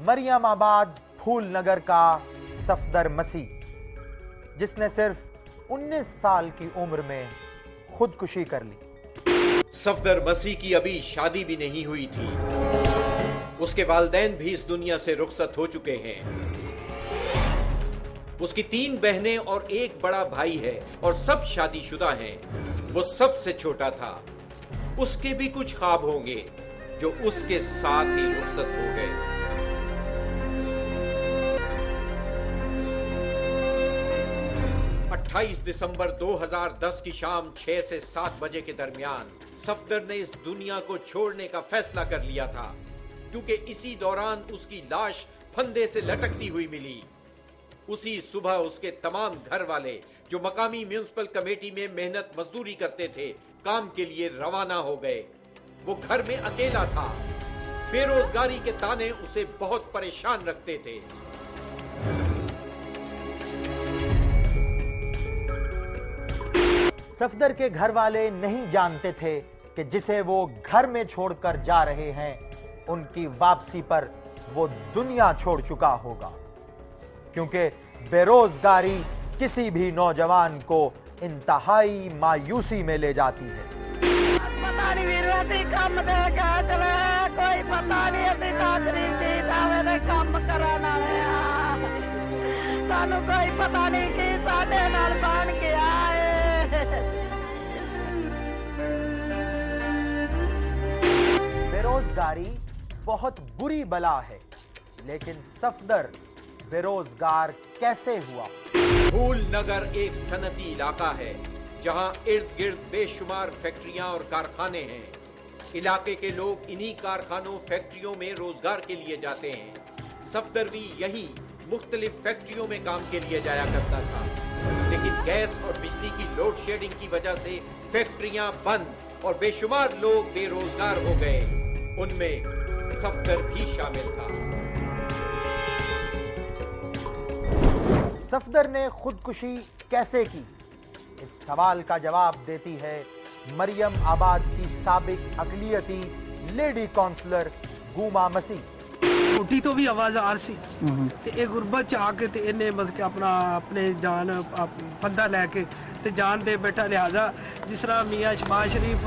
मरियम आबाद फूल नगर का सफदर मसीह, जिसने सिर्फ 19 साल की उम्र में खुदकुशी कर ली। सफदर मसीह की अभी शादी भी नहीं हुई थी। उसके वालिदैन भी इस दुनिया से रुखसत हो चुके हैं। उसकी 3 बहनें और 1 बड़ा भाई है और सब शादीशुदा हैं। वो सबसे छोटा था। उसके भी कुछ ख्वाब होंगे जो उसके साथ ही रुखसत हो गए। दिसंबर 2010 की शाम 6 से 7 बजे के दरमियान सफदर ने इस दुनिया को छोड़ने का फैसला कर लिया था, क्योंकि इसी दौरान उसकी लाश फंदे से लटकती हुई मिली। उसी सुबह उसके तमाम घर वाले, जो मकामी म्युनिसिपल कमेटी में मेहनत मजदूरी करते थे, काम के लिए रवाना हो गए। वो घर में अकेला था। बेरोजगारी के ताने उसे बहुत परेशान रखते थे। सफदर के घर वाले नहीं जानते थे कि जिसे वो घर में छोड़कर जा रहे हैं, उनकी वापसी पर वो दुनिया छोड़ चुका होगा, क्योंकि बेरोजगारी किसी भी नौजवान को इंतहाई मायूसी में ले जाती है। पता नहीं वीरवती काम देगा चले, कोई पता नहीं अभी नौकरी की दावे ने काम कराना है। सानू कोई पता नहीं कि साडे नाल बन के आए। बेरोजगारी बहुत बुरी बला है, लेकिन सफदर बेरोजगार कैसे हुआ? फूल नगर एक सनती इलाका है, जहां इर्द गिर्द बेशुमार फैक्ट्रियां और कारखाने हैं। इलाके के लोग इन्हीं कारखानों फैक्ट्रियों में रोजगार के लिए जाते हैं। सफदर भी यही मुख्तलिफ फैक्ट्रियों में काम के लिए जाया करता था, लेकिन गैस और बिजली की लोड शेडिंग की वजह से फैक्ट्रियां बंद और बेशुमार लोग बेरोजगार हो गए। उनमें सफदर भी शामिल था। सफदर ने खुदकुशी कैसे की? इस सवाल का जवाब देती है मरियम आबाद की साबिक अकलियती लेडी काउंसलर गुमा मसीह। उठी तो भी आवाज आ रही ते एक गुरबत च आके ते इन्हें मतलब कि अपने जान फंदा लैके ते जान दे बैठा। लिहाजा जिस तरह मियाँ शबाज शरीफ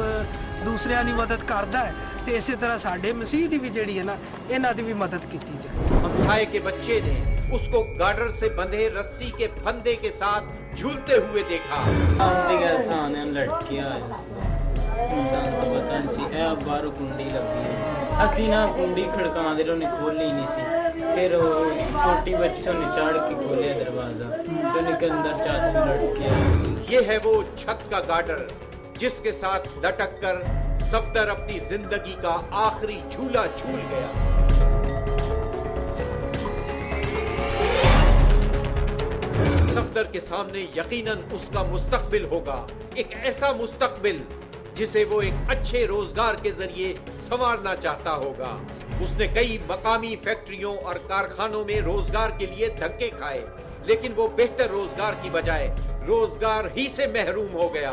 दूसरियां की मदद करता है, तो इसी तरह साडे मसीह की भी जी है ना, इन्हां दी भी मदद की जाए। हमसाये के बच्चे ने उसको गार्डर से बंधे रस्सी के फंदे के साथ झूलते हुए देखा। बाहरों कुंडी लगी, असी ना कुंडी खड़काते रहे, खोली नहीं सी। फिर छोटी बच्चों ने चढ़ के खोलिया दरवाजा, तो निकल अंदर चाचू लड़के। ये है वो छत का गार्डर जिसके साथ लटक कर सफदर अपनी जिंदगी का आखिरी झूला झूल गया। सफदर के सामने यकीनन उसका मुस्तकबिल होगा, एक ऐसा मुस्तकबिल जिसे वो एक अच्छे रोजगार के जरिए संवारना चाहता होगा। उसने कई मकामी फैक्ट्रियों और कारखानों में रोजगार के लिए धक्के खाए, लेकिन वो बेहतर रोजगार की बजाय रोजगार ही से महरूम हो गया।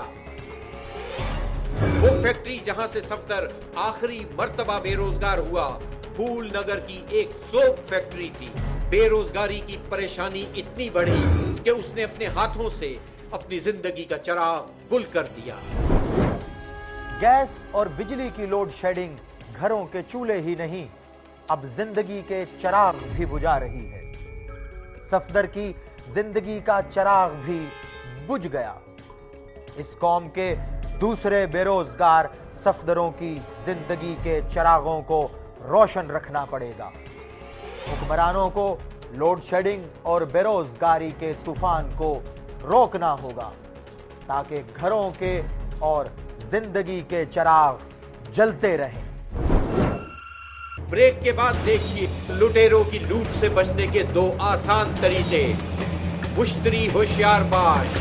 वो फैक्ट्री जहां से सफदर आखिरी मर्तबा बेरोजगार हुआ, फूल नगर की एक सोप फैक्ट्री थी। बेरोजगारी की परेशानी इतनी बढ़ी कि उसने अपने हाथों से अपनी जिंदगी का चिराग गुल कर दिया। गैस और बिजली की लोड शेडिंग घरों के चूल्हे ही नहीं, अब जिंदगी के चिराग भी बुझा रही है। सफदर की जिंदगी का चिराग भी बुझ गया। इस कौम के दूसरे बेरोजगार सफदरों की जिंदगी के चिरागों को रोशन रखना पड़ेगा। हुक्मरानों को लोड शेडिंग और बेरोजगारी के तूफान को रोकना होगा, ताकि घरों के और जिंदगी के चिराग जलते रहें। ब्रेक के बाद देखिए लुटेरों की लूट से बचने के 2 आसान तरीके। मुश्तरी होशियार बाश।